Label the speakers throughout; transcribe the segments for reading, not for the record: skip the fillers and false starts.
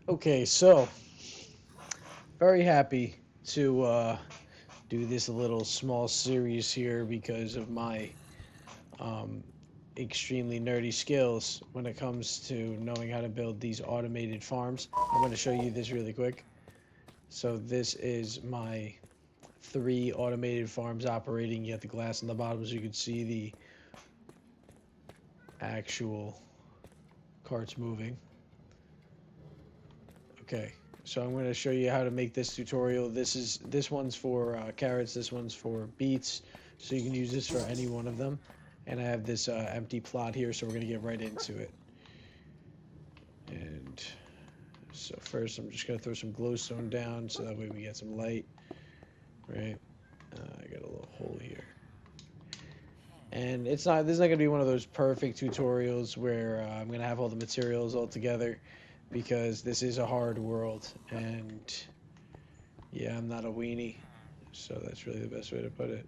Speaker 1: Okay, so very happy to do this little small series here because of my um, extremely nerdy skills when it comes to knowing how to build these automated farms. I'm going to show you this really quick. So this is my three automated farms operating. You have the glass on the bottom so you can see the actual carts moving. Okay, so I'm going to show you how to make this tutorial. This one's for carrots, this one's for beets, so you can use this for any one of them. And I have this empty plot here, so we're going to get right into it. And so first, I'm just going to throw some glowstone down so that way we get some light. Right? I got a little hole here. And it's not. This is not going to be one of those perfect tutorials where I'm going to have all the materials all together, because this is a hard world, and yeah, I'm not a weenie, so that's really the best way to put it.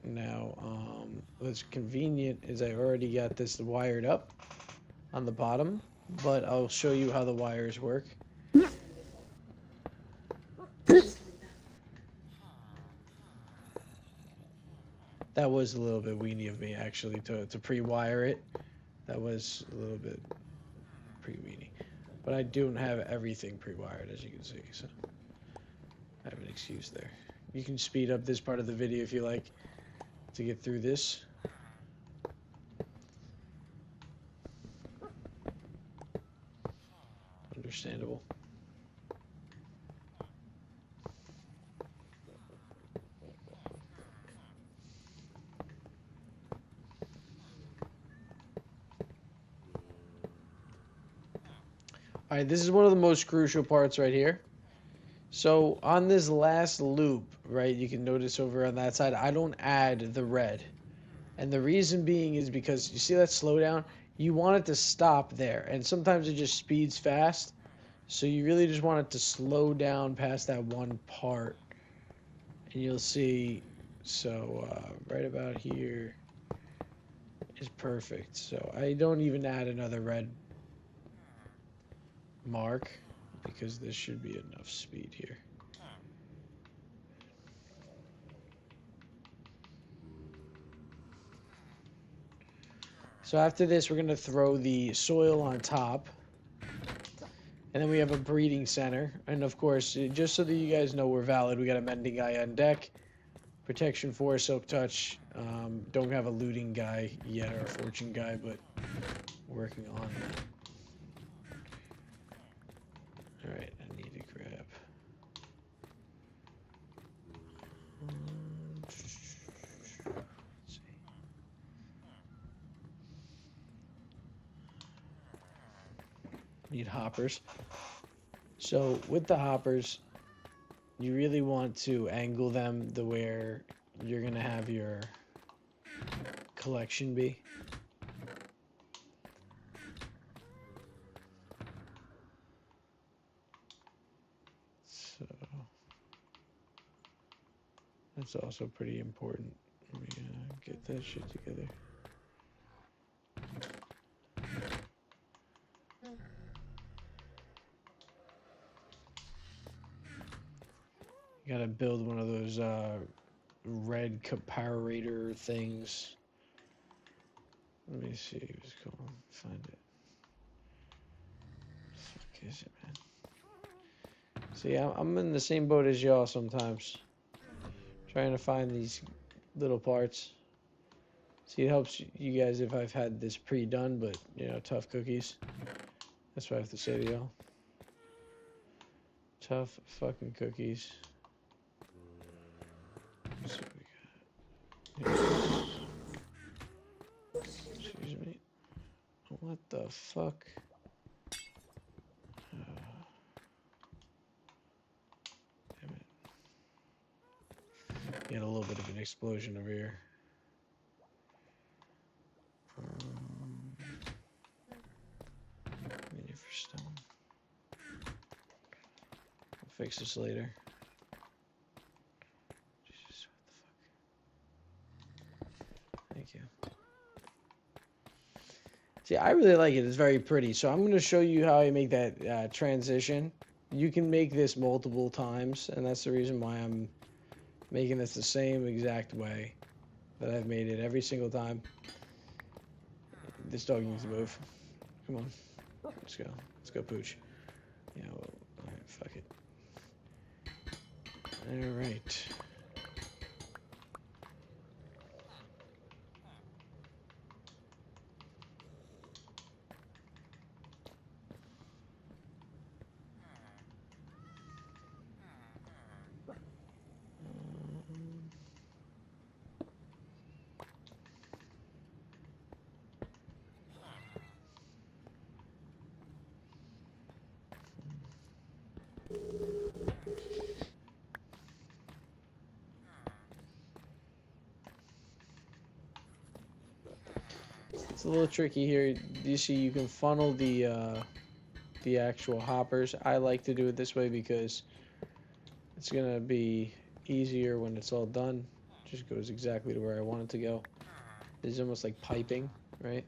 Speaker 1: Now, what's convenient is I already got this wired up on the bottom, but I'll show you how the wires work. That was a little bit weenie of me, actually, to pre-wire it. That was a little bit pre-weenie. But I don't have everything pre-wired, as you can see, so I have an excuse there. You can speed up this part of the video if you like to get through this. Understandable. All right, this is one of the most crucial parts right here. So on this last loop, right, you can notice over on that side, I don't add the red. And the reason being is because you see that slowdown? You want it to stop there. And sometimes it just speeds fast. So you really just want it to slow down past that one part. And you'll see, so right about here is perfect. So I don't even add another red mark because this should be enough speed here. So after this, we're going to throw the soil on top. And then we have a breeding center. And of course, just so that you guys know we're valid, we got a mending guy on deck. Protection 4, silk touch. Don't have a looting guy yet or a fortune guy, but working on that. Alright, I need to grab. Let's see. Need hoppers. So with the hoppers, you really want to angle them the where you're gonna have your collection be. So that's also pretty important. Let me get that shit together. You gotta build one of those red comparator things. Let me see what's going on. Find it. Fuck is it, man? See, I'm in the same boat as y'all sometimes. Trying to find these little parts. See, it helps you guys if I've had this pre-done, but, you know, tough cookies. That's what I have to say to y'all. Tough fucking cookies. Let's see what we got. Excuse me. What the fuck? Damn it. We had a little bit of an explosion over here. Menu for stone. I'll fix this later. Jesus, what the fuck? Thank you. See, I really like it. It's very pretty. So I'm going to show you how I make that transition. You can make this multiple times, and that's the reason why I'm making this the same exact way that I've made it every single time. This dog needs to move. Come on. Let's go. Let's go, Pooch. Yeah, well, alright, fuck it. Alright. It's a little tricky here. You see, you can funnel the actual hoppers. I like to do it this way because it's gonna be easier when it's all done. Just goes exactly to where I want it to go. It's almost like piping, right?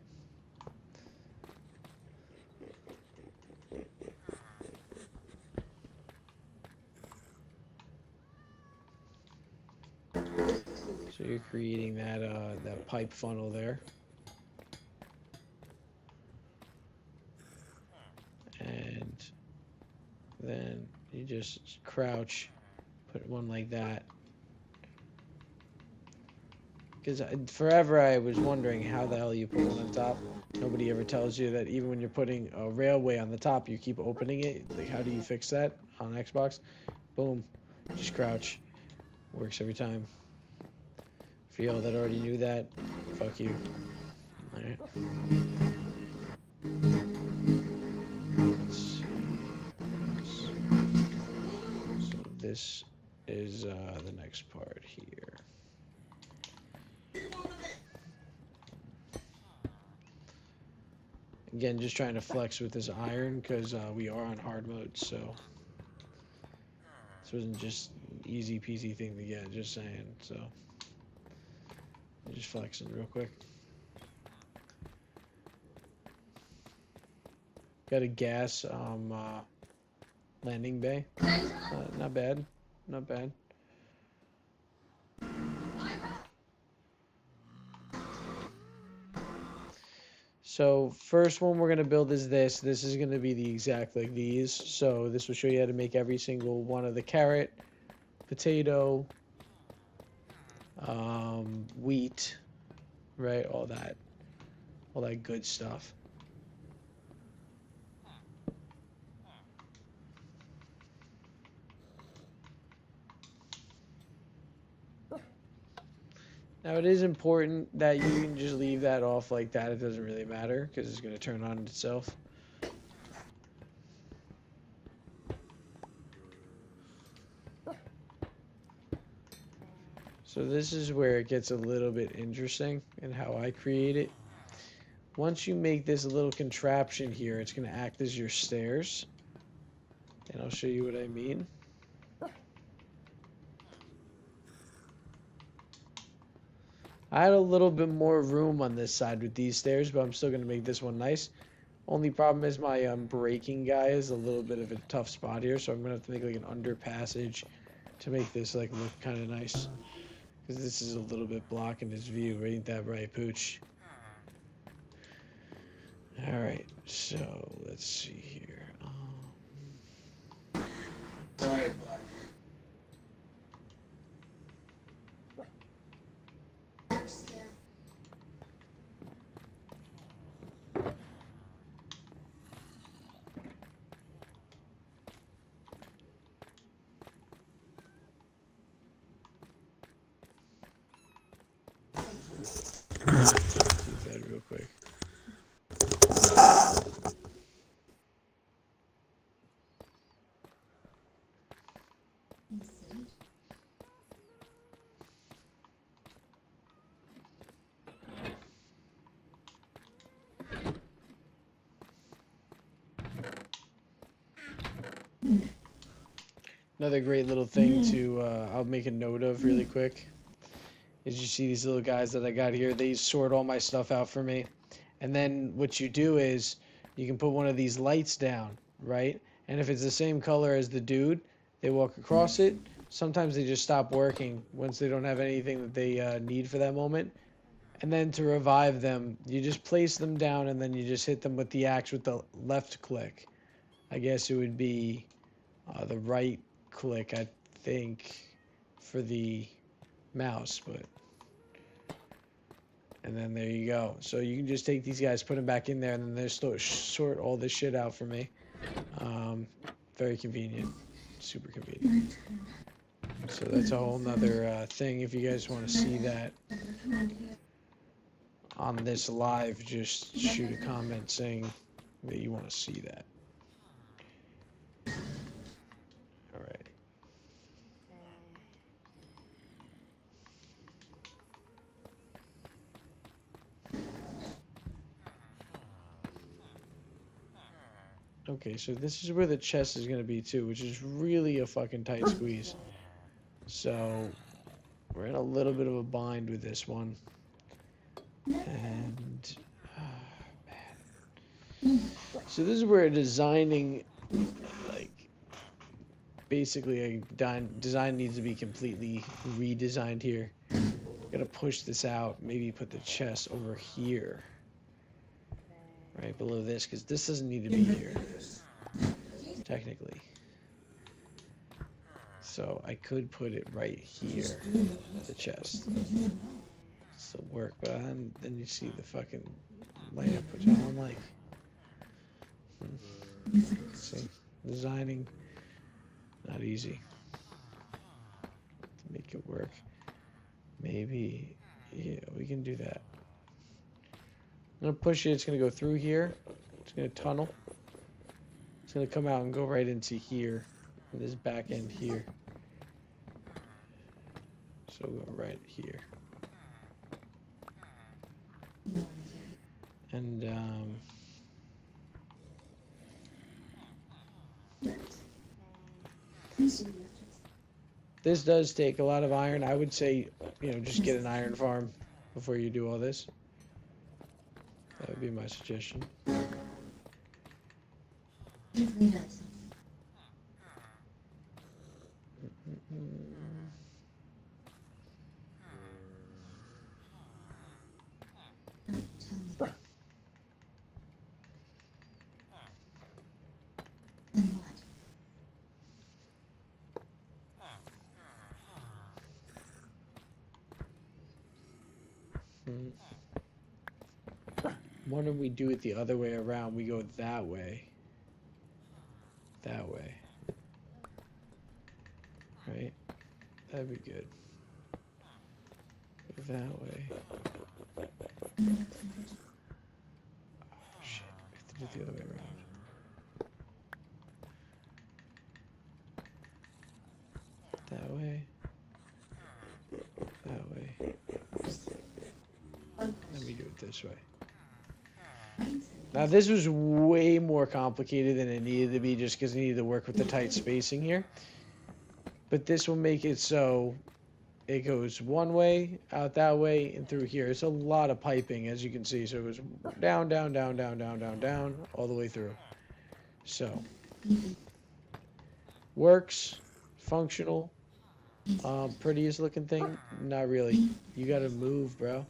Speaker 1: So you're creating that pipe funnel there. And then you just crouch, put one like that. Because forever I was wondering how the hell you put one on top. Nobody ever tells you that even when you're putting a railway on the top, you keep opening it. Like, how do you fix that on Xbox? Boom, just crouch. Works every time. For y'all that already knew that, fuck you. Alright. Let's see. So this is the next part here. Again, just trying to flex with this iron because we are on hard mode, so this wasn't just an easy peasy thing to get, just saying. So just flexing real quick. Got a gas landing bay. Not bad, not bad. So first one we're gonna build is this. This is gonna be the exact like these. So this will show you how to make every single one of the carrot, potato, wheat, right? All that good stuff. Now it is important that you can just leave that off like that. It doesn't really matter because it's gonna turn on itself. So this is where it gets a little bit interesting in how I create it. Once you make this little contraption here, it's going to act as your stairs. And I'll show you what I mean. I had a little bit more room on this side with these stairs, but I'm still going to make this one nice. Only problem is my braking guy is a little bit of a tough spot here, so I'm going to have to make like an under passage to make this like look kind of nice. Because this is a little bit blocking his view. Ain't that right, Pooch? Alright, so let's see here.
Speaker 2: Sorry.
Speaker 1: Do that real quick. Another great little thing to I'll make a note of really quick is you see these little guys that I got here. They sort all my stuff out for me, And then what you do is you can put one of these lights down, right? And if it's the same color as the dude, they walk across it. Sometimes they just stop working once they don't have anything that they need for that moment. And then to revive them, you just place them down and then you just hit them with the axe with the left click. I guess it would be the right click, I think, for the mouse, but and then there you go. So you can just take these guys, put them back in there, and then they sort all this shit out for me. Very convenient, super convenient. So that's a whole nother thing. If you guys want to see that on this live, just shoot a comment saying that you want to see that. All right. Okay, so this is where the chest is going to be too, which is really a fucking tight squeeze. So we're in a little bit of a bind with this one. And man. So this is where designing, like, basically a design needs to be completely redesigned here. Gotta push this out, maybe put the chest over here, right below this, because this doesn't need to be here, technically. So I could put it right here, the chest. Still work, but then you see the fucking lamp, which I don't like. See, designing, not easy to make it work. Maybe, yeah, we can do that. I'm gonna push it, it's gonna go through here. It's gonna tunnel. It's gonna come out and go right into here, in this back end here. So we'll go right here. And, this does take a lot of iron. I would say, just get an iron farm before you do all this. That would be my suggestion. Why don't we do it the other way around? We go that way. That way. Right? That'd be good. Go that way. Oh, shit. We have to do it the other way around. That way. That way. Let me do it this way. Now this was way more complicated than it needed to be just because it needed to work with the tight spacing here. But this will make it so it goes one way, out that way, and through here. It's a lot of piping, as you can see. So it goes down, down, down, down, down, down, down, all the way through. So, works, functional, prettiest looking thing, not really. You gotta move, bro.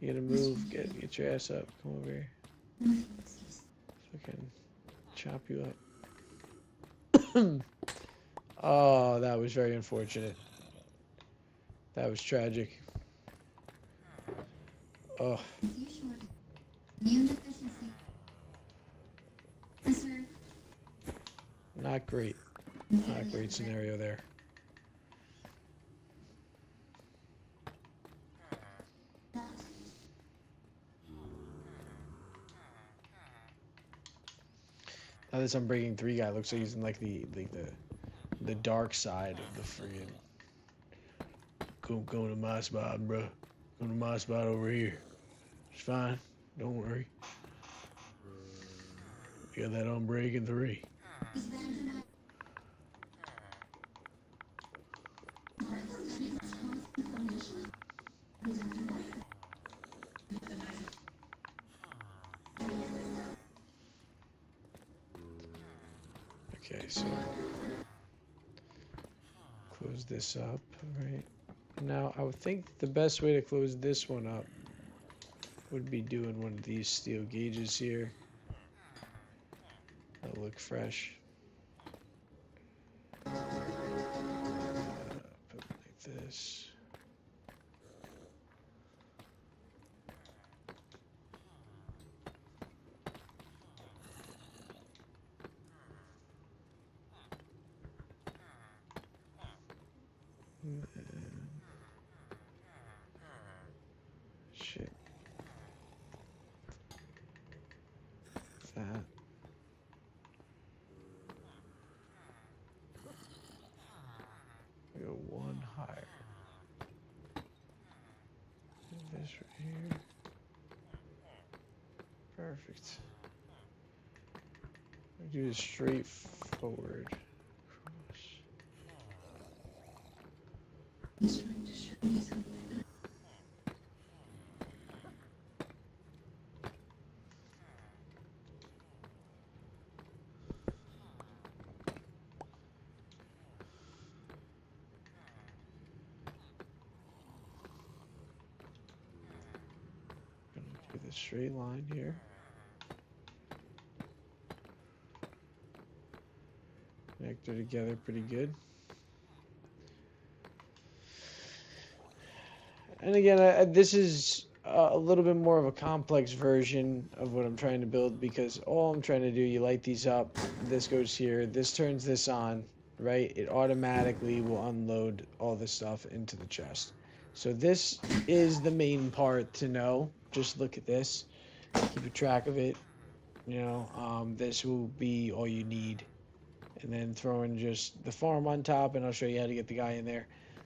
Speaker 1: You gotta move, get your ass up, come over here. So I can chop you up. Oh, that was very unfortunate. That was tragic. Oh. Not great. Not a great scenario there. Now this Unbreaking 3 guy looks like he's in like the dark side of the friggin' go to my spot, bro. Go to my spot over here. It's fine. Don't worry. We got that Unbreaking 3. Okay, so close this up, right? Now, I would think the best way to close this one up would be doing one of these steel gauges here. That'll look fresh. Put it like this. And then, shit. That. Go one higher. And this right here. Perfect. Do this straight forward.
Speaker 2: He's trying to show me something.
Speaker 1: Gonna do the straight line here. Connect her together pretty good. And again, this is a little bit more of a complex version of what I'm trying to build, because all I'm trying to do, you light these up, this goes here, this turns this on, right? It automatically will unload all this stuff into the chest. So this is the main part to know. Just look at this, keep a track of it. You know, this will be all you need. And then throw in just the farm on top, and I'll show you how to get the guy in there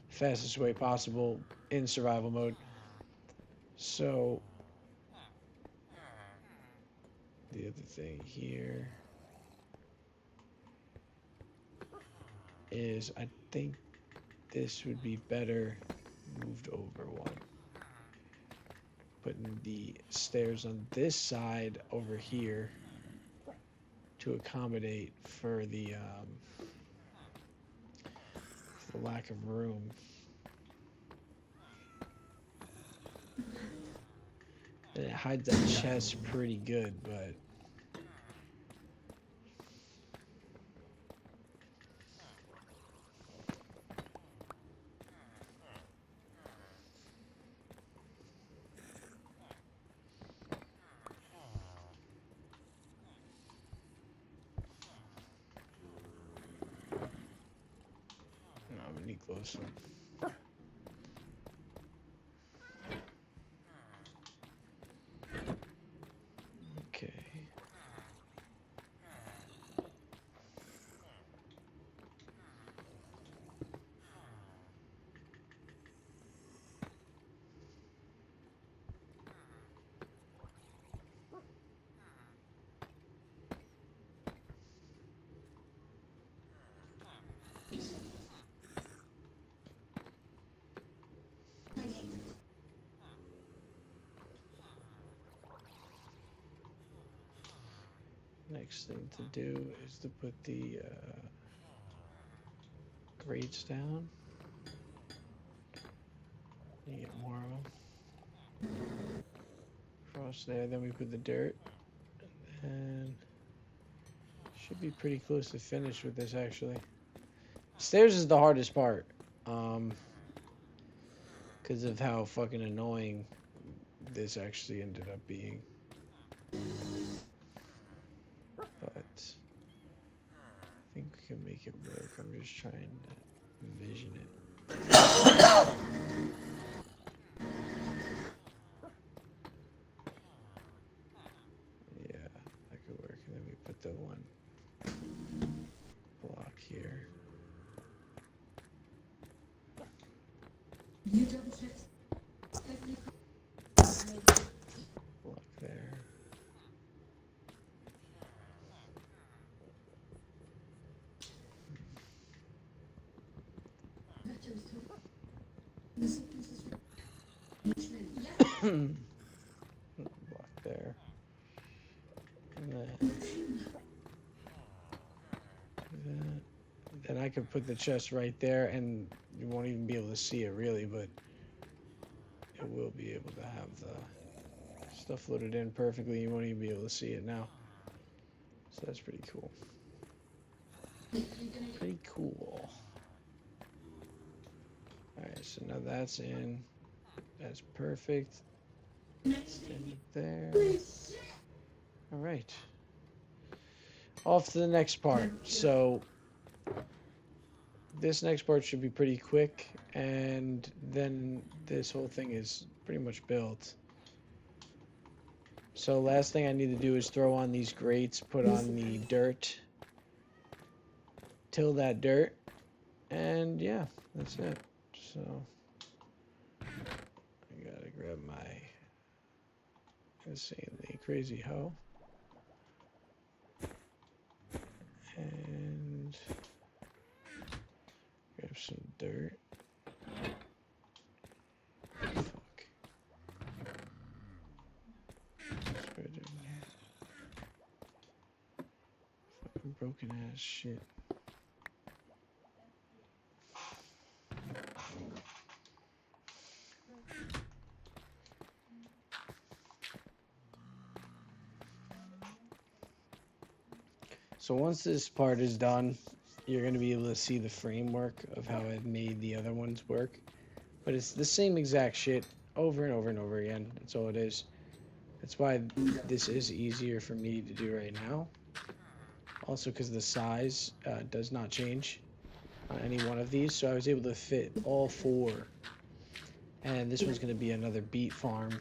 Speaker 1: the fastest way possible in survival mode. So the other thing here is, I think this would be better moved over one. Putting the stairs on this side over here to accommodate for the lack of room. And it hides that chest pretty good, but no, we need close one. Okay. Next thing to do is to put the grates down. You get more of them. Across there, then we put the dirt. And should be pretty close to finish with this, actually. Stairs is the hardest part. Because of how fucking annoying this actually ended up being. But I think we can make it work. I'm just trying to envision it. Yeah, that could work. And then we put the one block here.
Speaker 2: You double check.
Speaker 1: Block there. Block there. And then then I could put the chest right there, and you won't even be able to see it really, but it will be able to have the stuff loaded in perfectly. You won't even be able to see it now. So that's pretty cool. Pretty cool. Alright, so now that's in. That's perfect. Stand it there. Alright. Off to the next part. So this next part should be pretty quick, and then this whole thing is pretty much built. So last thing I need to do is throw on these grates, put on the dirt, till that dirt, and yeah, that's it. So I gotta grab my insanely crazy hoe and grab some dirt. Fuck. Fucking broken ass shit. So once this part is done, you're going to be able to see the framework of how I've made the other ones work. But it's the same exact shit over and over and over again. That's all it is. That's why this is easier for me to do right now. Also because the size does not change on any one of these. So I was able to fit all four. And this one's going to be another beet farm.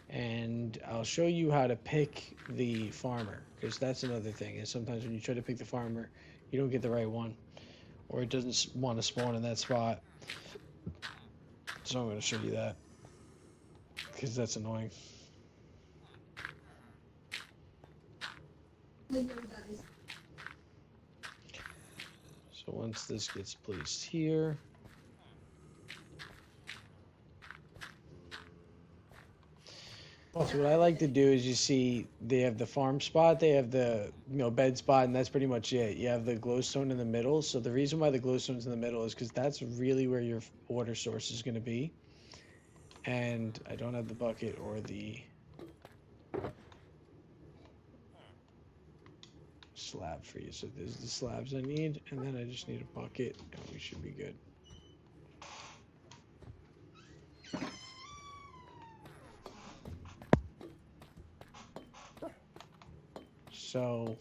Speaker 1: And I'll show you how to pick the farmer, because that's another thing, is sometimes when you try to pick the farmer, you don't get the right one, or it doesn't want to spawn in that spot. So I'm going to show you that, because that's annoying. So once this gets placed here, so what I like to do is, you see they have the farm spot, they have the bed spot, and that's pretty much it. You have the glowstone in the middle. So the reason why the glowstone's in the middle is because that's really where your water source is going to be. And I don't have the bucket or the slab for you. So there's the slabs I need, and then I just need a bucket, and we should be good. So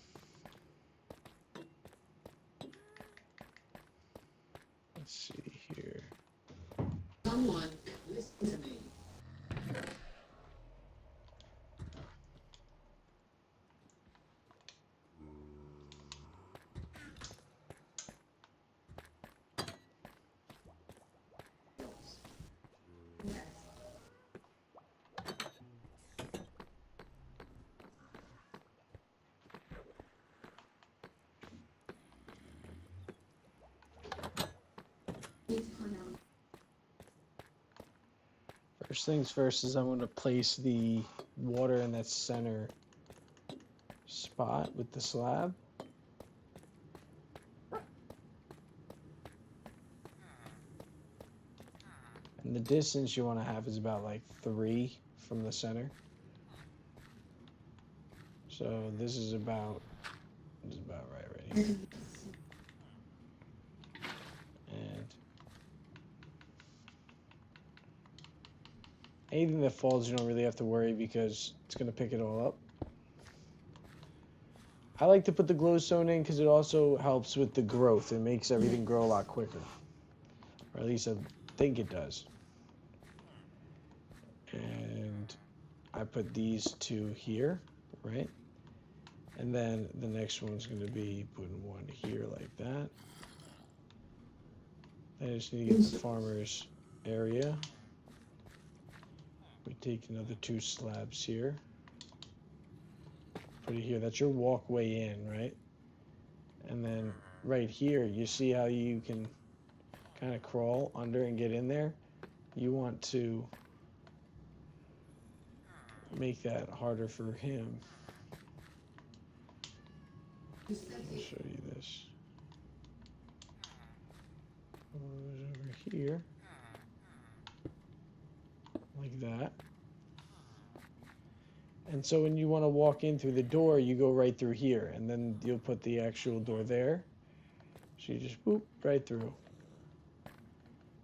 Speaker 1: let's see here.
Speaker 2: Someone listen to me.
Speaker 1: First things first is I'm going to place the water in that center spot with the slab. And the distance you want to have is about like 3 from the center. So this is about right here. And anything that falls, you don't really have to worry, because it's going to pick it all up. I like to put the glowstone in because it also helps with the growth. It makes everything grow a lot quicker. Or at least I think it does. And I put these two here, right? And then the next one's going to be putting one here like that. I just need to get the farmer's area. We take another 2 slabs here. Put it here. That's your walkway in, right? And then right here, you see how you can kind of crawl under and get in there? You want to make that harder for him. I'll show you this. here, like that. And so when you want to walk in through the door, you go right through here, and then you'll put the actual door there. So you just boop right through.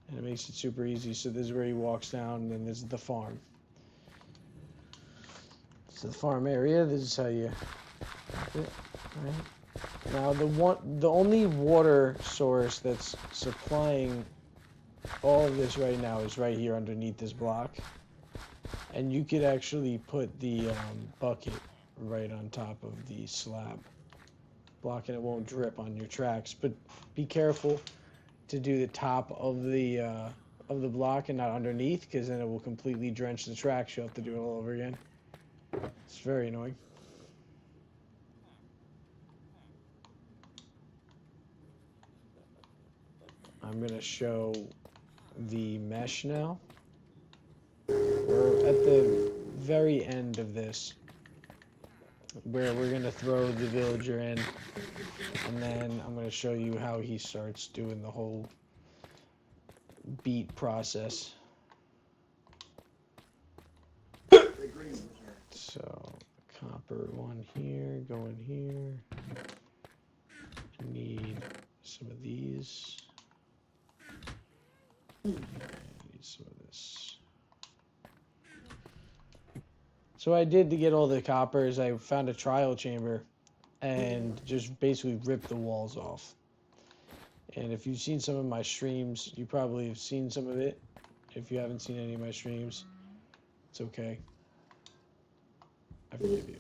Speaker 1: And it makes it super easy. So this is where he walks down, and then this is the farm. So the farm area, this is how you do it, right? Now the only water source that's supplying all of this right now is right here underneath this block. And you could actually put the bucket right on top of the slab block, and it won't drip on your tracks. But be careful to do the top of the block and not underneath, because then it will completely drench the tracks. You'll have to do it all over again. It's very annoying. I'm gonna show the mesh now. We're at the very end of this, where we're gonna throw the villager in, and then I'm gonna show you how he starts doing the whole beat process. So copper one here, going here. I need some of these. I need some of this. So what I did to get all the copper is I found a trial chamber and just basically ripped the walls off. And if you've seen some of my streams, you probably have seen some of it. If you haven't seen any of my streams, it's okay. I forgive you.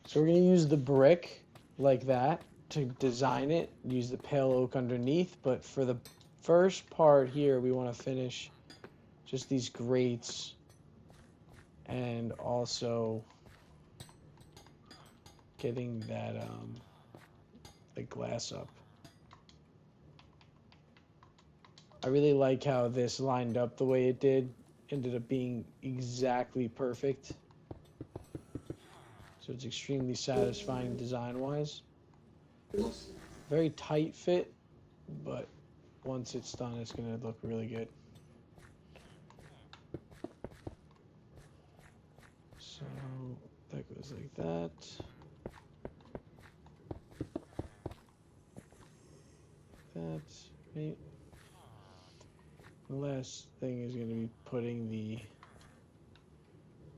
Speaker 1: So we're going to use the brick like that to design it, use the pale oak underneath, but for the first part here, we want to finish just these grates and also getting that the glass up. I really like how this lined up the way it did. Ended up being exactly perfect. So it's extremely satisfying design-wise. Very tight fit, but once it's done, it's going to look really good. So that goes like that. That's right. The last thing is going to be putting the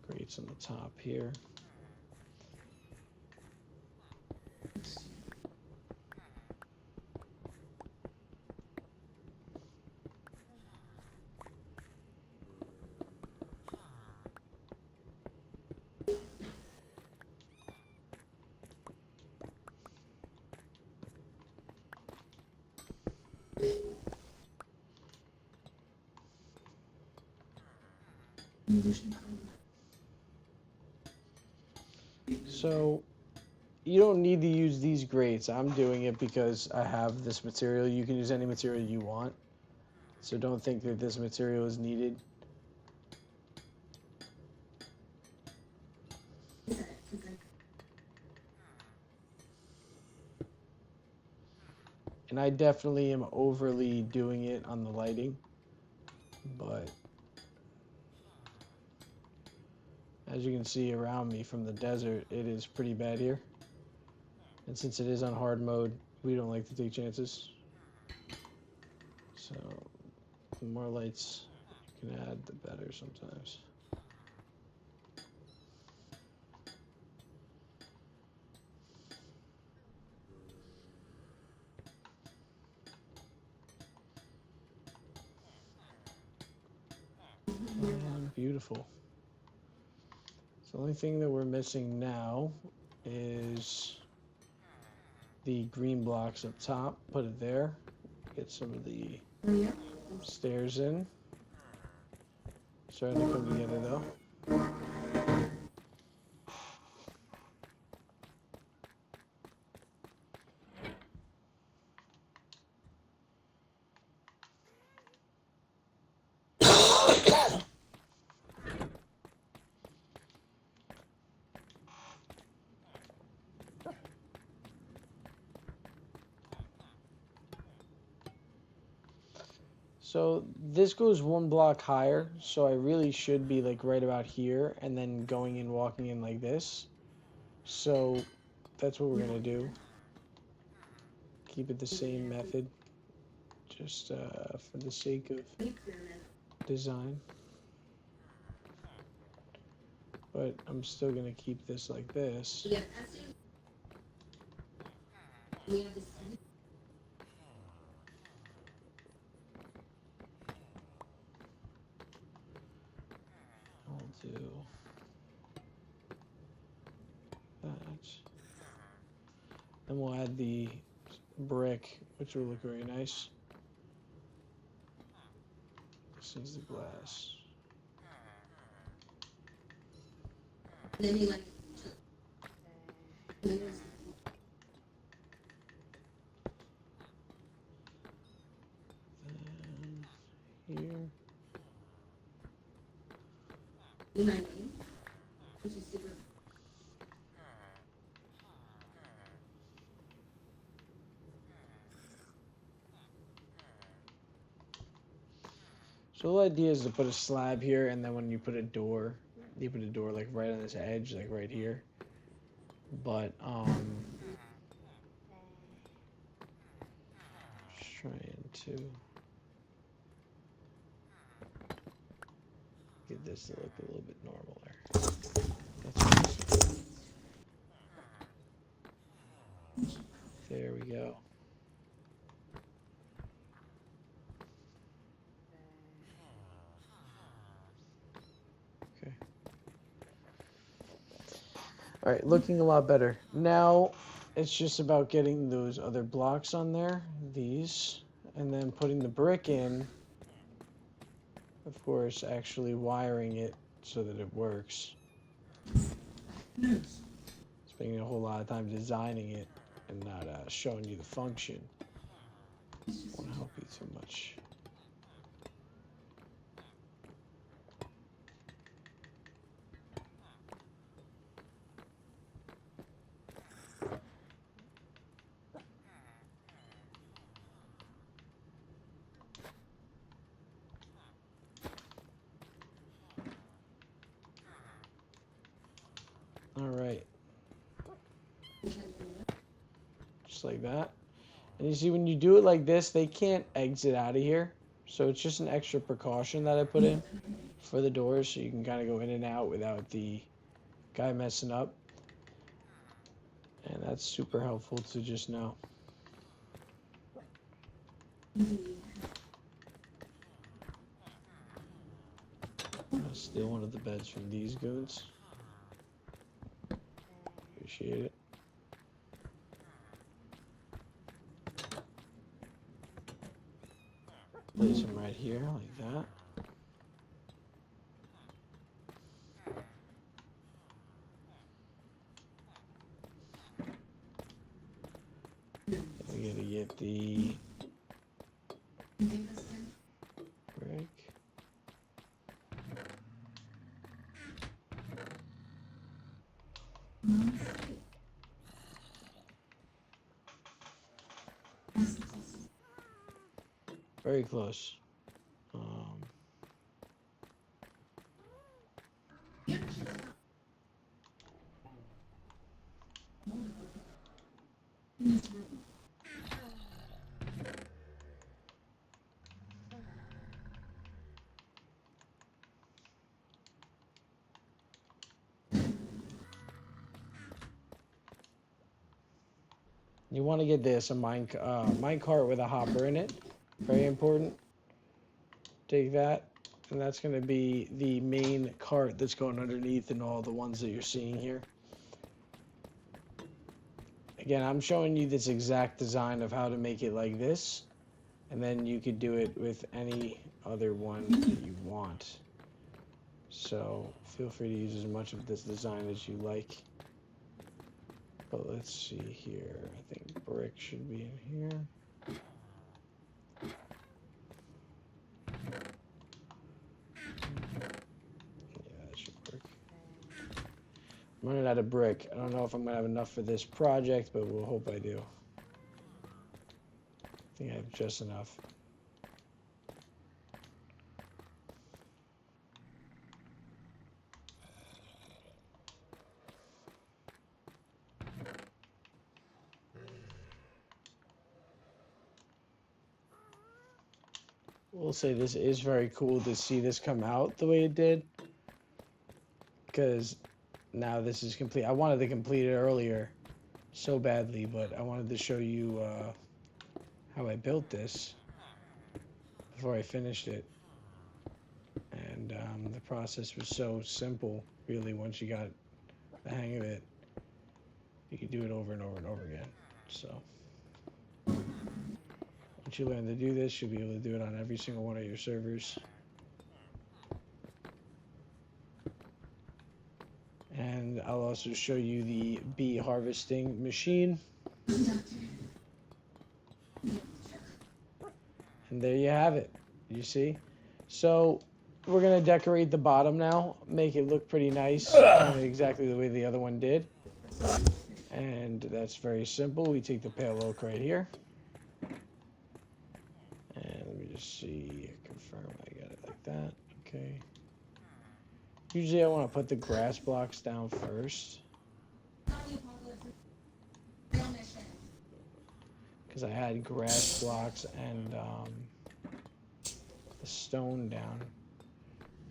Speaker 1: grates on the top here. So you don't need to use these grates. I'm doing it because I have this material. You can use any material you want. So don't think that this material is needed. And I definitely am overly doing it on the lighting, but as you can see around me from the desert, it is pretty bad here. And since it is on hard mode, we don't like to take chances. So the more lights you can add, the better sometimes. Beautiful. So the only thing that we're missing now is the green blocks up top. Put it there. Get some of the stairs in. Starting to come together though. So this goes one block higher, so I really should be like right about here and then going and walking in like this. So that's what we're gonna do. Keep it the same method, just for the sake of design. But I'm still gonna keep this like this. I'll do that. Then we'll add the brick, which will look very nice. This is the glass.
Speaker 2: Then you like.
Speaker 1: Then here.
Speaker 2: You know what I mean? Which is super.
Speaker 1: So the whole idea is to put a slab here, and then when you put a door, you put a door like right on this edge, like right here. But just trying to get this to look a little bit normaler. That's nice. There we go. Okay. All right, looking a lot better. Now it's just about getting those other blocks on there, these, and then putting the brick in. Of course, actually wiring it so that it works.
Speaker 2: Yes.
Speaker 1: Spending a whole lot of time designing it and not showing you the function. Won't help you too much. All right. Just like that. And you see, when you do it like this, they can't exit out of here. So it's just an extra precaution that I put in for the doors, so you can kind of go in and out without the guy messing up. And that's super helpful to just know. I'll steal one of the beds from these goons. Appreciate it. Place them right here, like that. We gotta get the brick. Very close. You want to get this, a mine cart with a hopper in it. Very important. Take that. And that's going to be the main cart that's going underneath and all the ones that you're seeing here. Again, I'm showing you this exact design of how to make it like this. And then you could do it with any other one that you want. So feel free to use as much of this design as you like. But let's see here. I think brick should be in here. Yeah, that should work. I'm running out of brick. I don't know if I'm going to have enough for this project, but we'll hope I do. I think I have just enough. will say this is very cool to see this come out the way it did, because now this is complete. I wanted to complete it earlier so badly, but I wanted to show you how I built this before I finished it. And the process was so simple, really, once you got the hang of it. You could do it over and over and over again. So once you learn to do this, you'll be able to do it on every single one of your servers. And I'll also show you the bee harvesting machine. And there you have it. You see? So we're going to decorate the bottom now, make it look pretty nice, kind of exactly the way the other one did. And that's very simple. We take the pale oak right here. And let me just see, confirm I got it like that. Okay. Usually I want to put the grass blocks down first, because I had grass blocks and the stone down,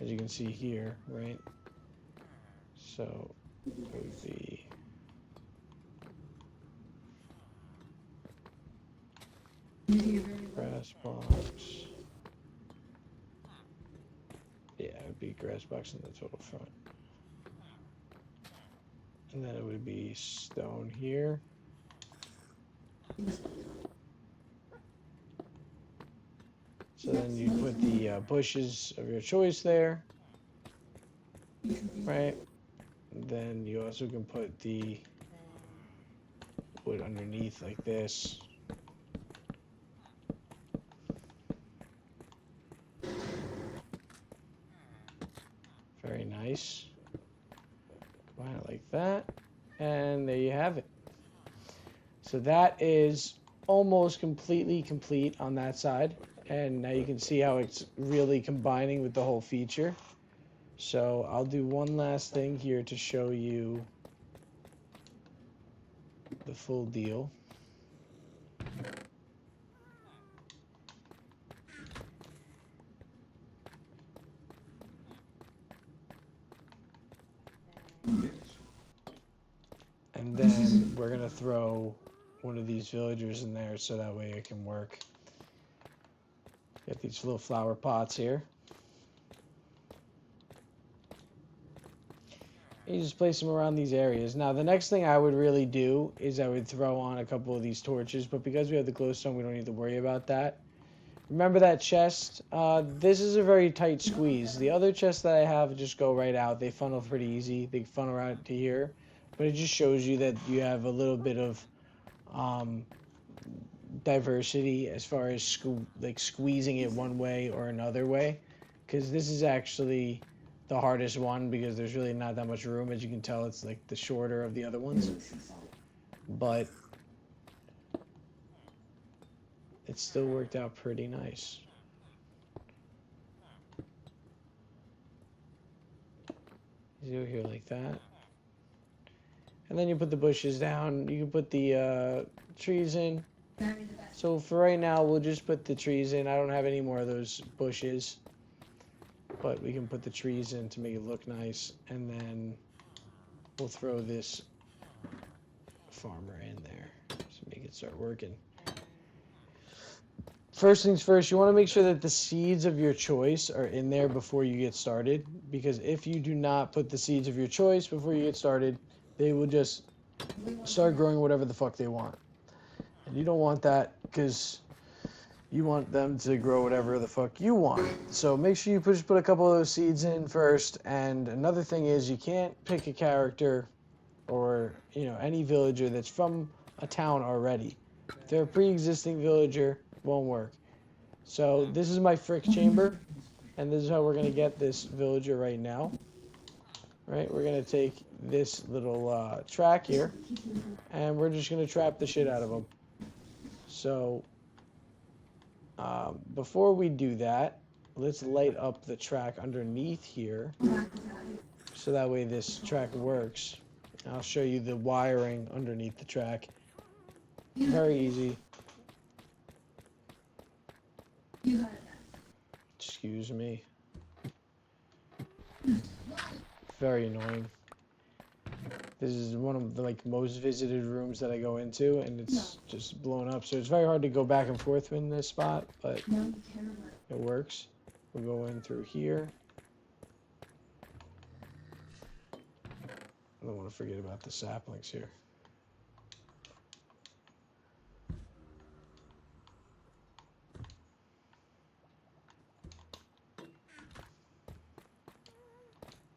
Speaker 1: as you can see here, right? So it would be grass blocks. Yeah, it would be grass blocks in the total front. And then it would be stone here. So then you put the bushes of your choice there, right? Then you also can put the wood underneath like this. Very nice. Combine it like that. And there you have it. So that is almost completely complete on that side. And now you can see how it's really combining with the whole feature. So I'll do one last thing here to show you the full deal. And then we're going to throw one of these villagers in there so that way it can work. Got these little flower pots here. You just place them around these areas. Now, the next thing I would really do is I would throw on a couple of these torches, but because we have the glowstone, we don't need to worry about that. Remember that chest? This is a very tight squeeze. The other chests that I have just go right out. They funnel pretty easy. They funnel out to here. But it just shows you that you have a little bit of diversity as far as squeezing it one way or another way. Because this is actually the hardest one because there's really not that much room. As you can tell, it's like the shorter of the other ones. But it still worked out pretty nice. You go here like that. And then you put the bushes down. You can put the trees in. So for right now, we'll just put the trees in. I don't have any more of those bushes. But we can put the trees in to make it look nice. And then we'll throw this farmer in there to make it start working. First things first, you want to make sure that the seeds of your choice are in there before you get started. Because if you do not put the seeds of your choice before you get started, they will just start growing whatever the fuck they want. And you don't want that because you want them to grow whatever the fuck you want. So make sure you just put a couple of those seeds in first. And another thing is you can't pick a character or, any villager that's from a town already. If they're a pre-existing villager, won't work. So this is my frick chamber, and this is how we're going to get this villager right now. Right, we're going to take this little track here, and we're just going to trap the shit out of them. So before we do that, let's light up the track underneath here, so that way this track works. I'll show you the wiring underneath the track. Very easy. Excuse me. Very annoying. This is one of the most visited rooms that I go into, and it's just blown up. So it's very hard to go back and forth in this spot, but it works. We'll go in through here. I don't want to forget about the saplings here.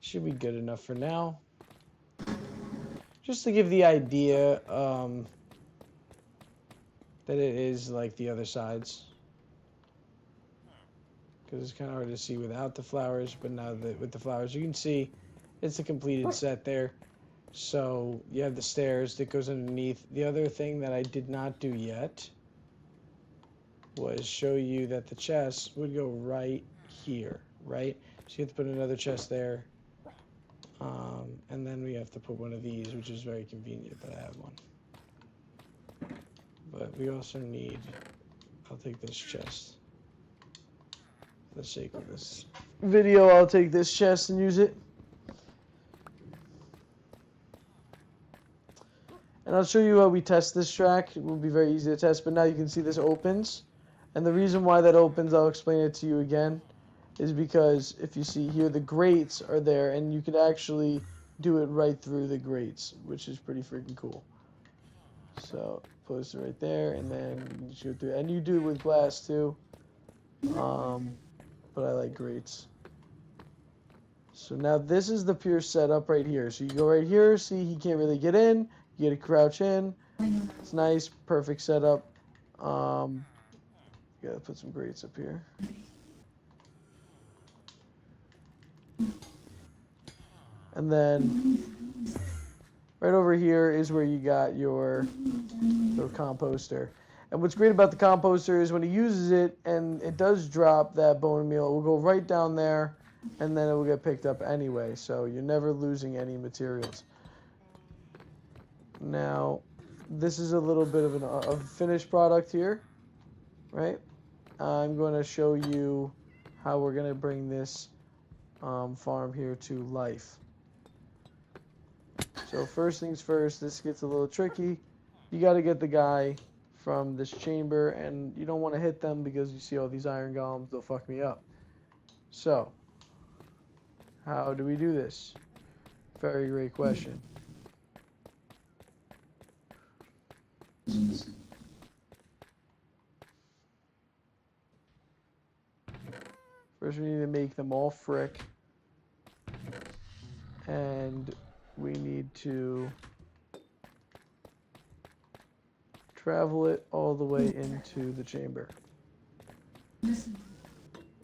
Speaker 1: Should be good enough for now. Just to give the idea that it is like the other sides. Because it's kind of hard to see without the flowers, but now that with the flowers, you can see it's a completed set there. So you have the stairs that goes underneath. The other thing that I did not do yet was show you that the chest would go right here, right? So you have to put another chest there. And then we have to put one of these, which is very convenient that I have one. But we also need, I'll take this chest. For the sake of this video, I'll take this chest and use it. And I'll show you how we test this track. It will be very easy to test, but now you can see this opens. And the reason why that opens, I'll explain it to you again, is because if you see here, the grates are there, and you can actually do it right through the grates, which is pretty freaking cool. So, post it right there, and then you just go through. And you do it with glass too, but I like grates. So now this is the pure setup right here. So you go right here, see he can't really get in, you get to crouch in. It's nice, perfect setup. You gotta put some grates up here. And then right over here is where you got your little composter. And what's great about the composter is when he uses it and it does drop that bone meal, it will go right down there and then it will get picked up anyway. So you're never losing any materials. Now, this is a little bit of a finished product here, right? I'm going to show you how we're going to bring this farm here to life. So first things first, this gets a little tricky. You got to get the guy from this chamber, and you don't want to hit them because you see all these iron golems, they'll fuck me up. So, how do we do this? Very great question. First we need to make them all frick. And we need to travel it all the way into the chamber.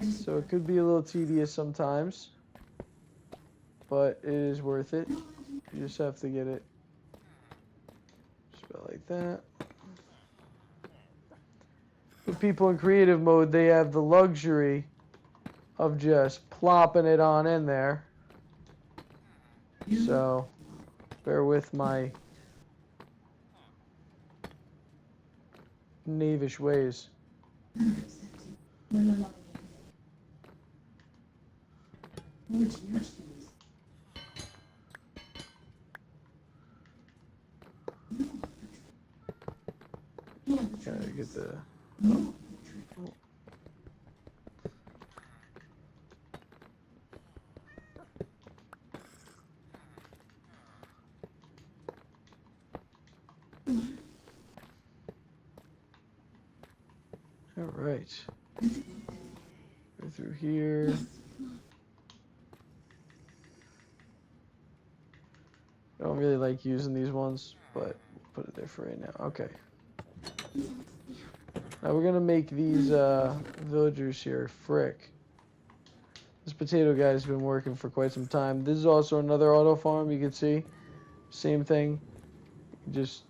Speaker 1: So it could be a little tedious sometimes, but it is worth it. You just have to get it just about like that. For people in creative mode, they have the luxury of just plopping it on in there. So bear with my knavish ways. Gotta get the... All right. Go through here. I don't really like using these ones, but put it there for right now. Okay. Now we're gonna make these villagers here frick. This potato guy's been working for quite some time. This is also another auto farm. You can see, same thing. Just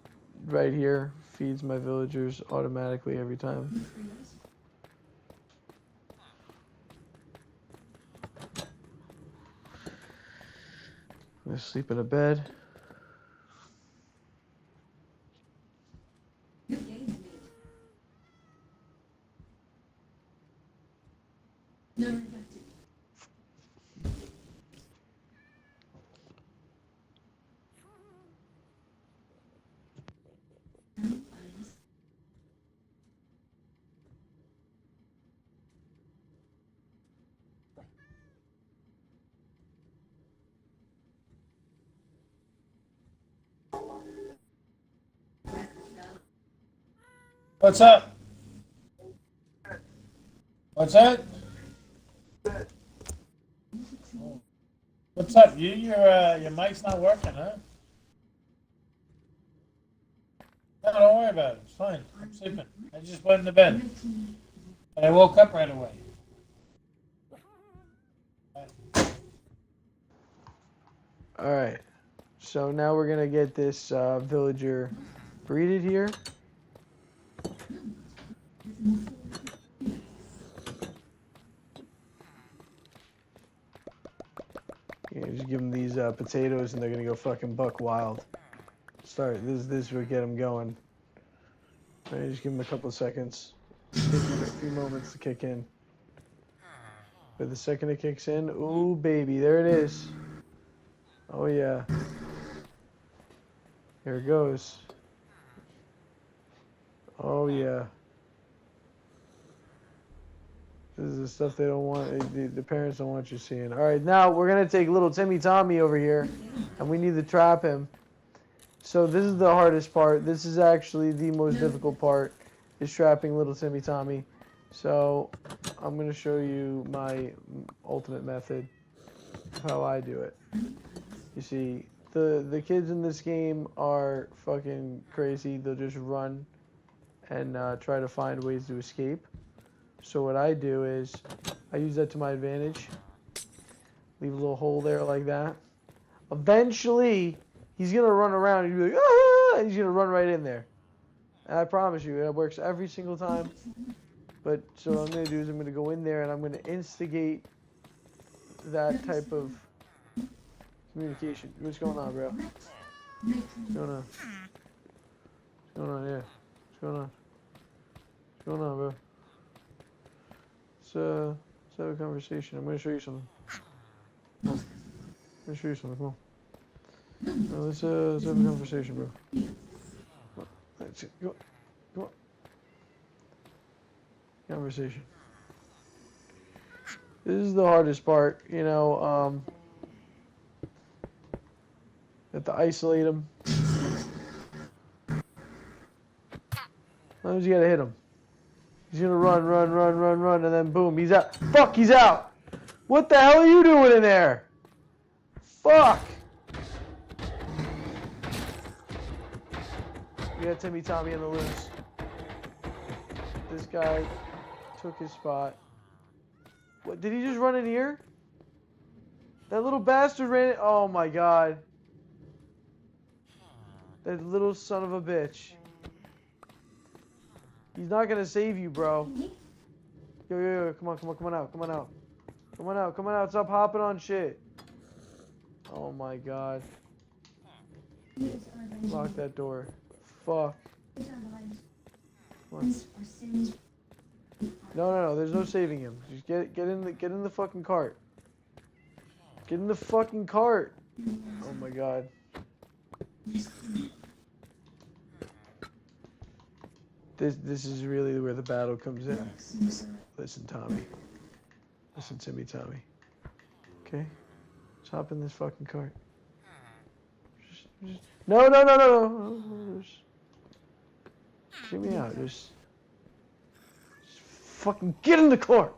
Speaker 1: right here feeds my villagers automatically every time. I'm gonna sleep in a bed.
Speaker 2: No reflected.
Speaker 3: What's up? What's that? What's up? Your mic's not working, huh? No, don't worry about it. It's fine. I'm sleeping. I just went into bed. And I woke up right away.
Speaker 1: All right. So now we're gonna get this villager breeded here. Yeah, just give them these potatoes, and they're gonna go fucking buck wild. Start this will get them going. All right, just give them a couple of seconds. Take a few moments to kick in. But the second it kicks in, ooh baby, there it is. Oh yeah. Here it goes. Oh yeah. This is the stuff they don't want. The parents don't want you seeing. All right, now we're gonna take little Timmy Tommy over here, and we need to trap him. So this is the hardest part. This is actually the most difficult part, is trapping little Timmy Tommy. So I'm gonna show you my ultimate method of how I do it. You see, the kids in this game are fucking crazy. They'll just run and try to find ways to escape. So what I do is I use that to my advantage. Leave a little hole there like that. Eventually, he's going to run around and you'll be like, ah! And he's going to run right in there. And I promise you, it works every single time. But so what I'm going to do is I'm going to go in there and I'm going to instigate that type of communication. What's going on, bro? What's going on? What's going on? Yeah. What's going on? What's going on, bro? Let's have a conversation. I'm going to show you something. Come on. I'm going to show you something. Come on. No, let's have a conversation, bro. That's it. Come on. Come on. Conversation. This is the hardest part, you know. Have to isolate him. Sometimes you gotta hit him. He's gonna run, and then boom, he's out. Fuck, he's out! What the hell are you doing in there? Fuck! We got Timmy Tommy in the loose. This guy took his spot. What, did he just run in here? That little bastard ran in. Oh my god. That little son of a bitch. He's not gonna save you, bro. Yo, come on out. Come on out, stop hopping on shit. Oh my god. Lock that door. Fuck. Come on. No, there's no saving him. Just get in the fucking cart. Get in the fucking cart. Oh my god. This is really where the battle comes in. Listen, Tommy. Listen to me, Tommy. Okay? Just hop in this fucking cart. No. Just get me out. Just fucking get in the cart.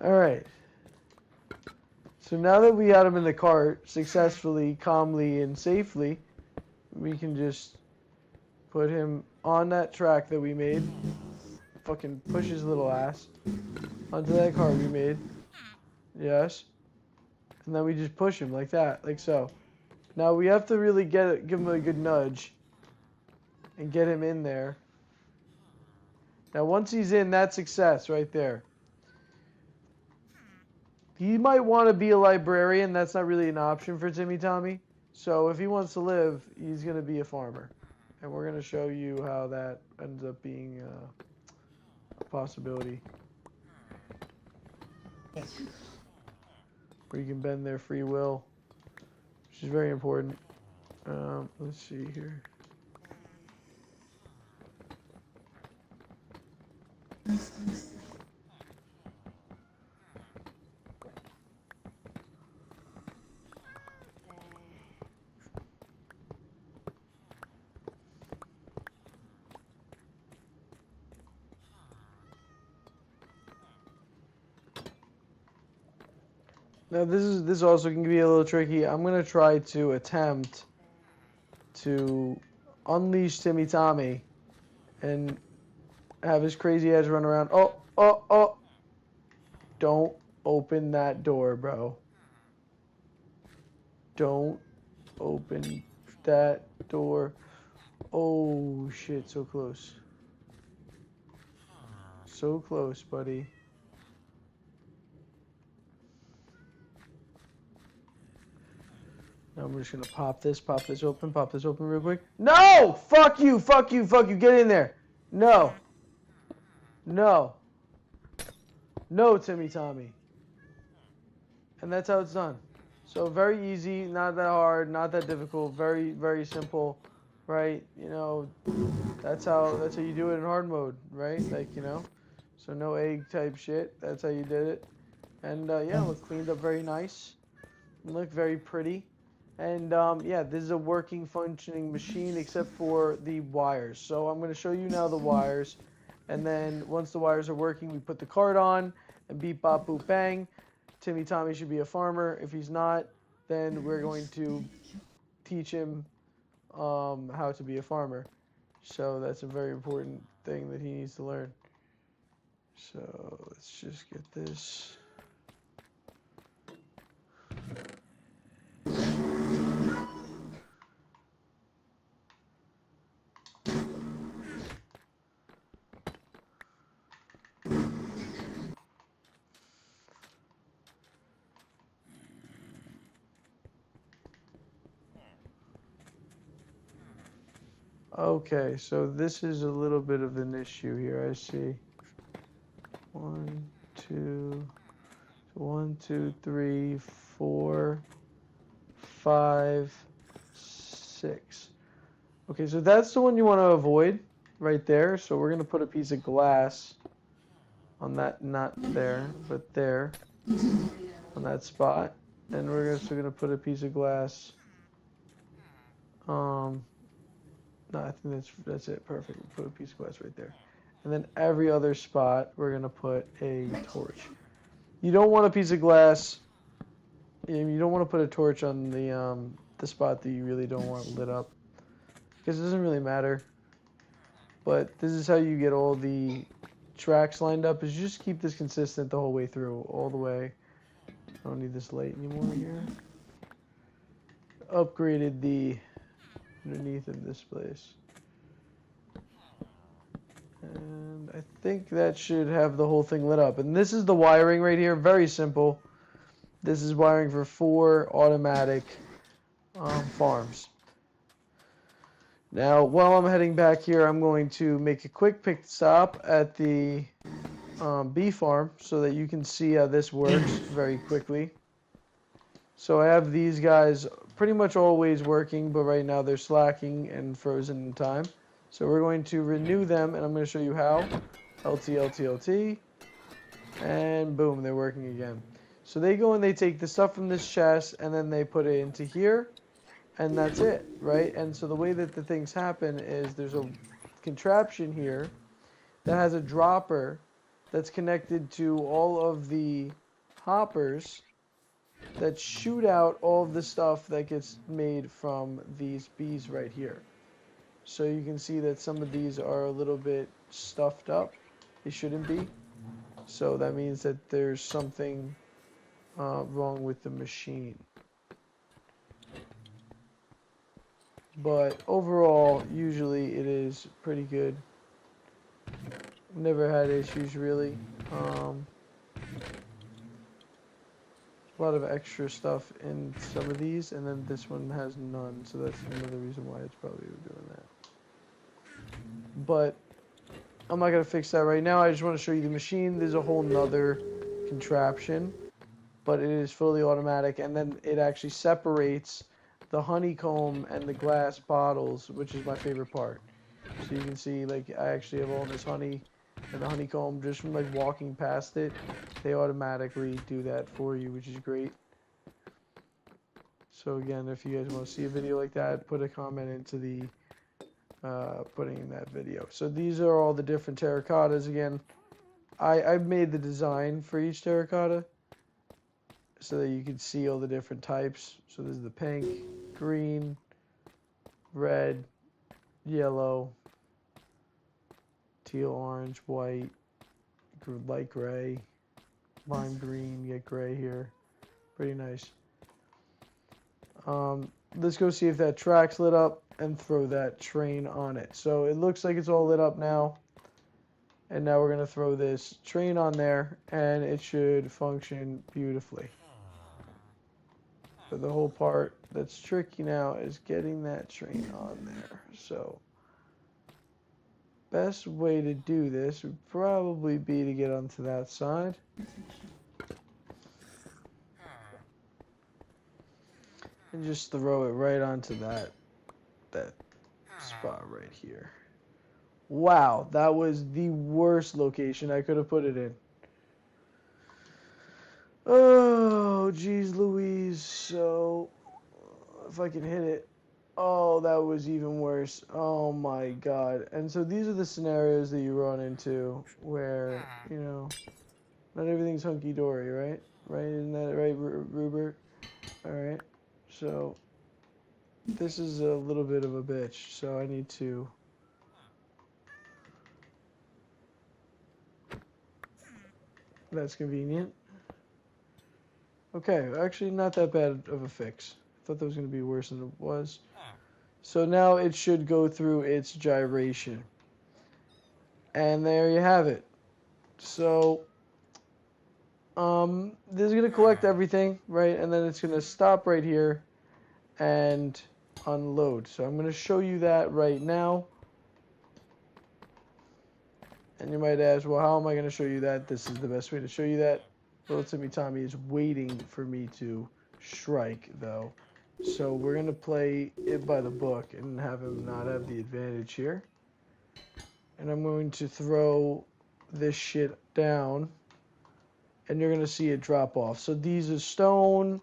Speaker 1: Alright. So now that we got him in the cart successfully, calmly, and safely, we can just put him on that track that we made. Fucking push his little ass onto that cart we made. Yes. And then we just push him like that, like so. Now we have to really give him a good nudge and get him in there. Now once he's in, that's success right there. He might want to be a librarian. That's not really an option for Timmy Tommy. So if he wants to live, he's going to be a farmer. And we're going to show you how that ends up being a possibility. Where you can bend their free will, which is very important. Let's see here. Now this also can be a little tricky. I'm gonna try to attempt to unleash Timmy Tommy and have his crazy ass run around. Oh, oh, oh! Don't open that door, bro. Don't open that door. Oh shit, so close. So close, buddy. Now I'm just gonna pop this open real quick. No! Fuck you, fuck you, fuck you, get in there. No. No. No, Timmy Tommy. And that's how it's done. So very easy, not that hard, not that difficult, very, very simple, right? You know, that's how you do it in hard mode, right? Like, you know, so no egg type shit. That's how you did it. And yeah, look cleaned up very nice. Look very pretty. And yeah, this is a working, functioning machine except for the wires. So I'm going to show you now the wires. And then once the wires are working, we put the card on and beep, bop, boop, bang. Timmy Tommy should be a farmer. If he's not, then we're going to teach him how to be a farmer. So that's a very important thing that he needs to learn. So let's just get this. Okay, so this is a little bit of an issue here, I see. 1, 2, 3, 4, 5, 6. Okay, so that's the one you want to avoid right there. So we're going to put a piece of glass on that, not there, but there, on that spot. And we're also going to put a piece of glass. No, I think that's it. Perfect. We'll put a piece of glass right there. And then every other spot, we're going to put a torch. You don't want a piece of glass. You don't want to put a torch on the spot that you really don't want lit up. Because it doesn't really matter. But this is how you get all the tracks lined up, is you just keep this consistent the whole way through, all the way. I don't need this light anymore here. Upgraded the underneath of this place. And I think that should have the whole thing lit up. And this is the wiring right here, very simple. This is wiring for 4 automatic farms. Now, while I'm heading back here, I'm going to make a quick pit stop at the bee farm so that you can see how this works very quickly. So I have these guys pretty much always working, but right now they're slacking and frozen in time. So we're going to renew them, and I'm going to show you how. LT, LT, LT, and boom, they're working again. So they go and they take the stuff from this chest, and then they put it into here, and that's it, right? And so the way that the things happen is there's a contraption here that has a dropper that's connected to all of the hoppers that shoot out all of the stuff that gets made from these bees right here. So you can see that some of these are a little bit stuffed up. They shouldn't be. So that means that there's something wrong with the machine. But overall, usually it is pretty good. Never had issues really. A lot of extra stuff in some of these, and then this one has none, so that's another reason why it's probably doing that. But I'm not going to fix that right now. I just want to show you the machine. There's a whole nother contraption, but it is fully automatic, and then it actually separates the honeycomb and the glass bottles, which is my favorite part. So you can see, like, I actually have all this honey and the honeycomb just from like walking past it. They automatically do that for you, which is great. So again, if you guys want to see a video like that, put a comment into the putting in that video. So these are all the different terracottas. Again, I've made the design for each terracotta so that you can see all the different types. So there's the pink, green, red, yellow, teal, orange, white, light gray, lime green, you get gray here. Pretty nice. Let's go see if that track's lit up and throw that train on it. So it looks like it's all lit up now. And now we're going to throw this train on there, and it should function beautifully. But the whole part that's tricky now is getting that train on there. So best way to do this would probably be to get onto that side. And just throw it right onto that spot right here. Wow, that was the worst location I could have put it in. Oh, geez Louise. So, if I can hit it. Oh, that was even worse. Oh my god. And so these are the scenarios that you run into where, you know, not everything's hunky-dory, right? Right? Isn't that right, Rupert? Alright. So, this is a little bit of a bitch, so I need to... That's convenient. Okay, actually not that bad of a fix. I thought that was going to be worse than it was. So now it should go through its gyration. And there you have it. So, this is going to collect everything, right? And then it's going to stop right here and unload. So I'm going to show you that right now. And you might ask, well, how am I going to show you that? This is the best way to show you that. Little Timmy Tommy is waiting for me to strike, though. So we're going to play it by the book and have him not have the advantage here. And I'm going to throw this shit down. And you're going to see it drop off. So these are stone,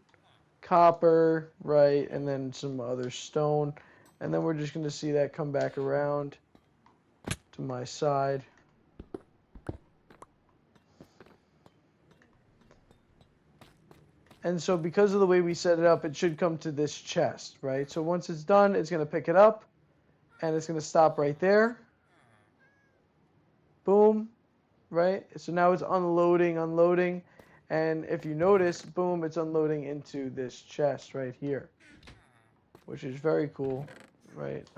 Speaker 1: copper, right? And then some other stone. And then we're just going to see that come back around to my side. And so because of the way we set it up, it should come to this chest, right? So once it's done, it's going to pick it up, and it's going to stop right there. Boom, right? So now it's unloading, and if you notice, boom, it's unloading into this chest right here, which is very cool, right?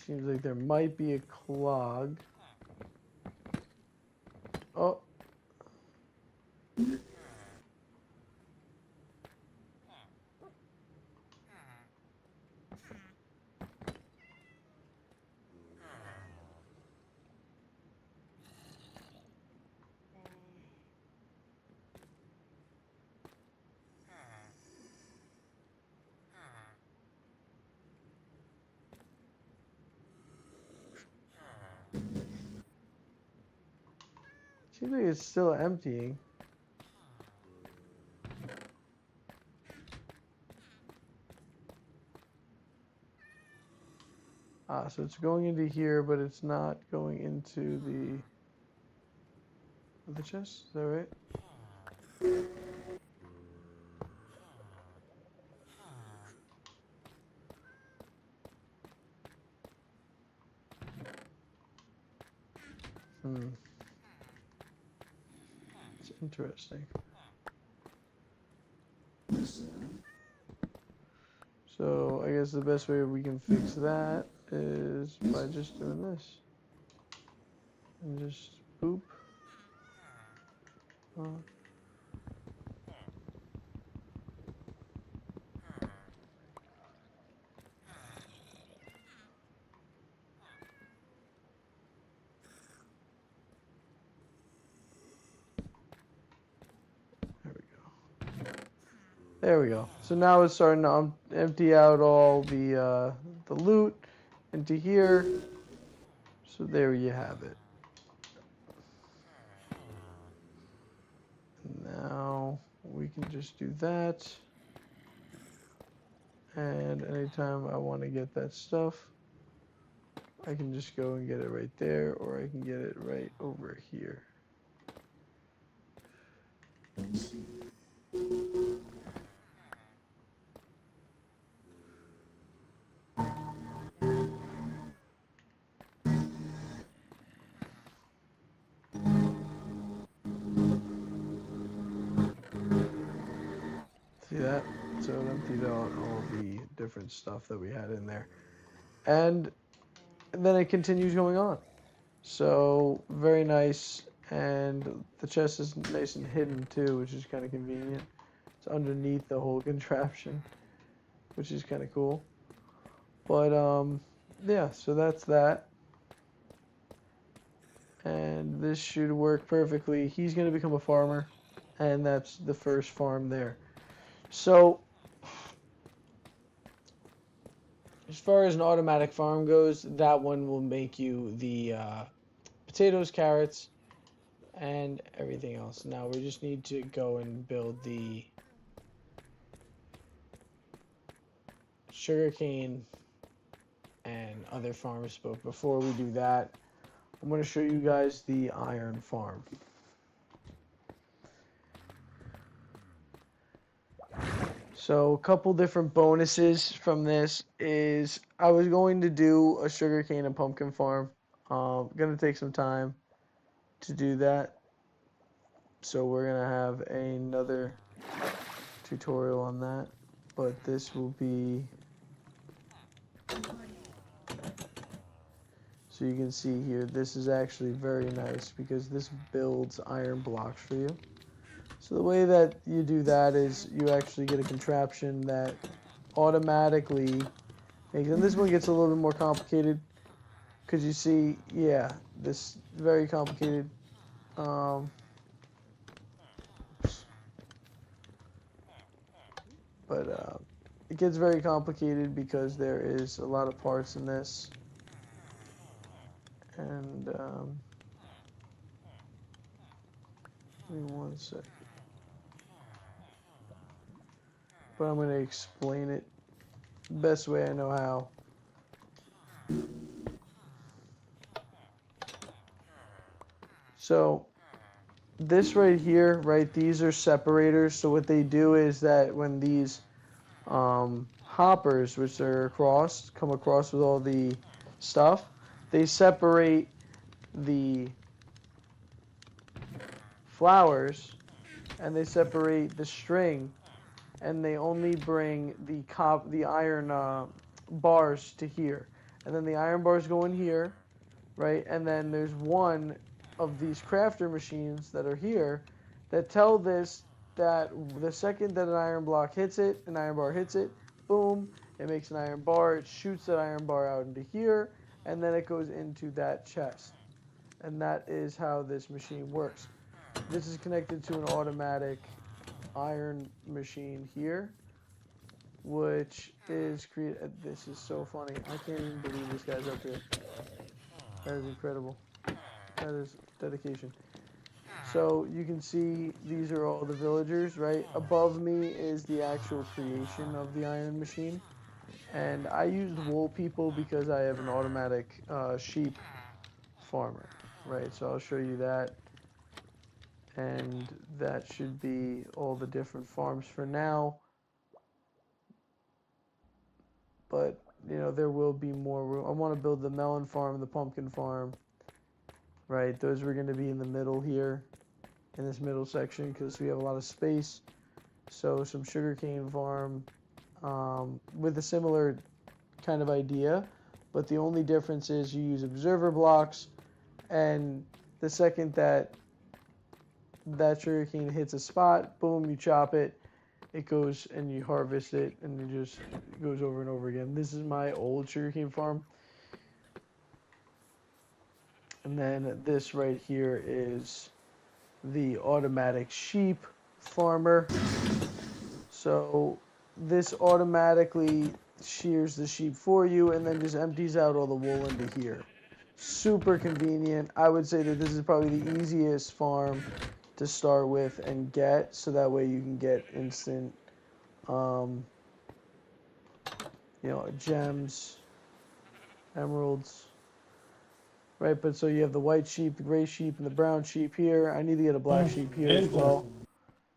Speaker 1: Seems like there might be a clog. Oh. Seems like it's still emptying. So it's going into here, but it's not going into the chest. Is that right? It's interesting. So I guess the best way we can fix that is by just doing this. and just boop. There we go. There we go. So now it's starting to empty out all the loot into here. So there you have it. Now we can just do that. And anytime I want to get that stuff, I can just go and get it right there, or I can get it right over here. See that? So it emptied out all the different stuff that we had in there. And then it continues going on. So very nice. And the chest is nice and hidden too, which is kind of convenient. It's underneath the whole contraption, which is kind of cool. But yeah, so that's that. And this should work perfectly. He's going to become a farmer, and that's the first farm there. So as far as an automatic farm goes, that one will make you the potatoes, carrots, and everything else. Now we just need to go and build the sugarcane and other farms. But before we do that, I'm going to show you guys the iron farm. So a couple different bonuses from this is I was going to do a sugarcane and pumpkin farm. Gonna take some time to do that. So we're gonna have another tutorial on that. But this will be, so you can see here, this is actually very nice because this builds iron blocks for you. So the way that you do that is you actually get a contraption that automatically makes, and this one gets a little bit more complicated because you see, yeah, this very complicated. But it gets very complicated because there is a lot of parts in this, and give me one second. But I'm going to explain it the best way I know how. So this right here, right, these are separators. So what they do is that when these hoppers, which are come across with all the stuff, they separate the flowers and they separate the string, and they only bring the iron bars to here, and then the iron bars go in here, right? And then there's one of these crafter machines that are here that tell this that the second that an iron block hits it, an iron bar hits it, boom, it makes an iron bar. It shoots that iron bar out into here, and then it goes into that chest. And that is how this machine works. This is connected to an automatic iron machine here, which is created. This is so funny. I can't even believe this guy's up here. That is incredible. That is dedication. So you can see these are all the villagers, right? Above me is the actual creation of the iron machine. And I used wool people because I have an automatic sheep farmer, right? So I'll show you that. And that should be all the different farms for now. But, you know, there will be more room. I want to build the melon farm, the pumpkin farm, right? Those are going to be in the middle here, in this middle section, because we have a lot of space. So some sugarcane farm with a similar kind of idea, but the only difference is you use observer blocks And the second that sugarcane hits a spot, boom, you chop it. It goes and you harvest it, and it just goes over and over again. This is my old sugarcane farm. And then this right here is the automatic sheep farmer. So this automatically shears the sheep for you and then just empties out all the wool into here. Super convenient. I would say that this is probably the easiest farm to start with and get, so that way you can get instant um, gems, emeralds, right? But so you have the white sheep, the gray sheep, and the brown sheep here. I need to get a black sheep here as well,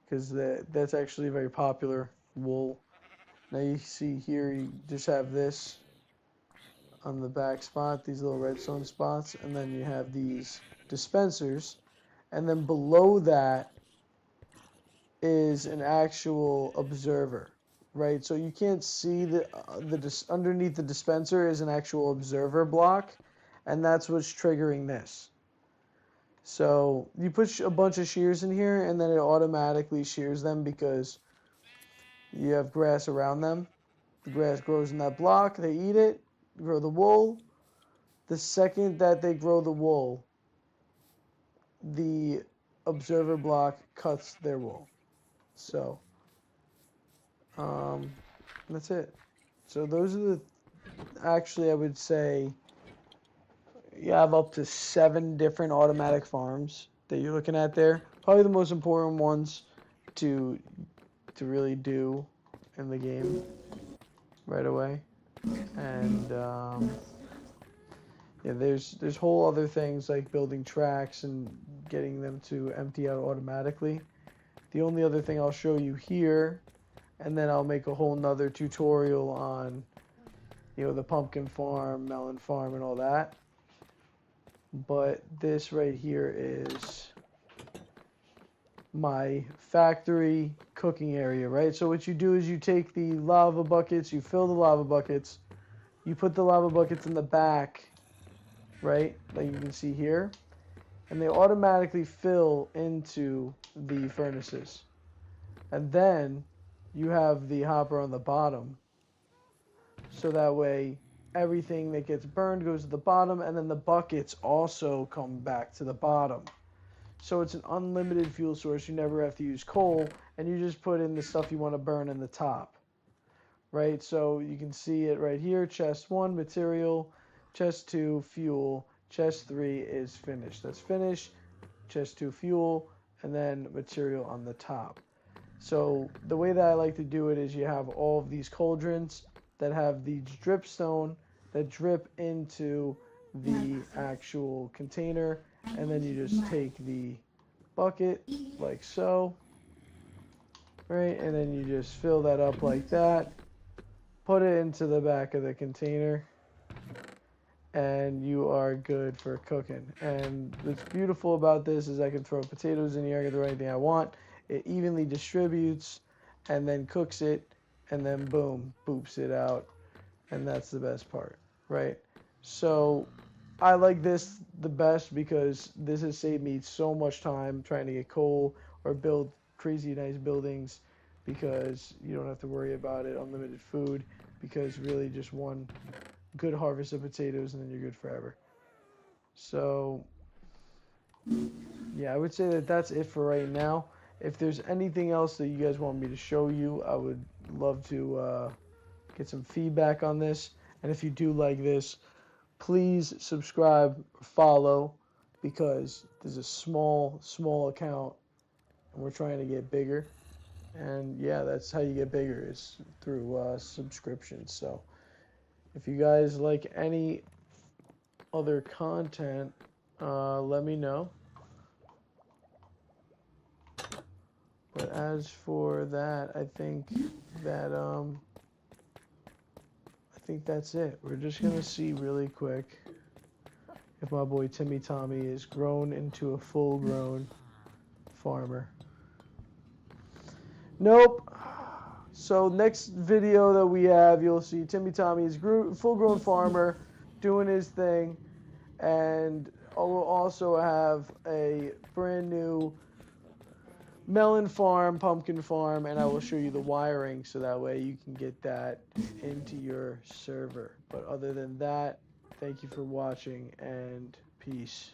Speaker 1: because that's actually very popular wool. Now you see here, you just have this on the back spot, these little redstone spots, and then you have these dispensers, and then below that is an actual observer, right? So you can't see underneath the dispenser is an actual observer block, and that's what's triggering this. So you put a bunch of shears in here, and then it automatically shears them because you have grass around them. The grass grows in that block. They eat it, grow the wool. The second that they grow the wool, the observer block cuts their wool. So that's it. So those are actually, I would say you have up to 7 different automatic farms that you're looking at there. Probably the most important ones to really do in the game right away. And yeah, there's whole other things like building tracks and getting them to empty out automatically. The only other thing I'll show you here, and then I'll make a whole nother tutorial on the pumpkin farm, melon farm, and all that. But this right here is my factory cooking area, right? So what you do is you take the lava buckets, you fill the lava buckets, you put the lava buckets in the back, right, like you can see here, and they automatically fill into the furnaces. And then you have the hopper on the bottom, so that way everything that gets burned goes to the bottom, and then the buckets also come back to the bottom. So it's an unlimited fuel source. You never have to use coal, and you just put in the stuff you want to burn in the top, right? So you can see it right here. Chest 1, material. Chest 2, fuel. Chest 3 is finished. That's finished. Chest 2, fuel, and then material on the top. So the way that I like to do it is you have all of these cauldrons that have the dripstone that drip into the actual container, and then you just take the bucket like so, right, and then you just fill that up like that, put it into the back of the container, and you are good for cooking. And what's beautiful about this is I can throw potatoes in here, I can throw anything I want. It evenly distributes and then cooks it, and then boom, boops it out, and that's the best part, right? So I like this the best because this has saved me so much time trying to get coal or build crazy nice buildings, because you don't have to worry about it, unlimited food, because really just one good harvest of potatoes and then you're good forever. So yeah, I would say that that's it for right now. If there's anything else that you guys want me to show you, I would love to get some feedback on this. And if you do like this, please subscribe, follow, because there's a small account and we're trying to get bigger. And yeah, that's how you get bigger, is through subscriptions. So if you guys like any other content, let me know. But as for that, I think that's it. We're just gonna see really quick if my boy Timmy Tommy is grown into a full-grown farmer. Nope. So next video that we have, you'll see Timmy Tommy is full-grown farmer doing his thing, and I will also have a brand new melon farm, pumpkin farm, and I will show you the wiring so that way you can get that into your server. But other than that, thank you for watching and peace.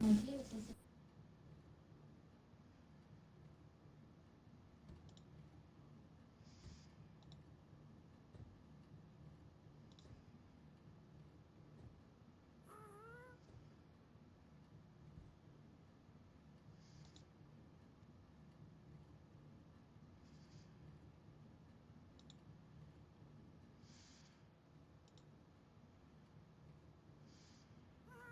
Speaker 2: Okay,